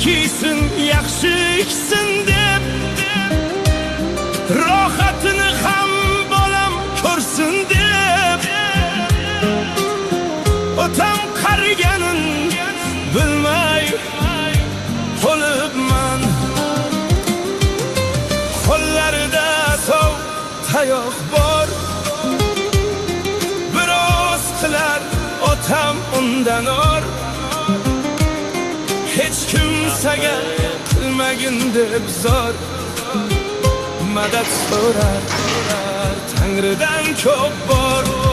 kiysin, yaxshi ichsin deb, rohatini ham bolam ko'rsin deb, otam qariganin bilmay qolibman. Qo'llarida sov tayoq bor, biroz qilar otam undan or. Hech kimsaga qilmagin deb zor, madad so'rar Tangridan ko'p bor.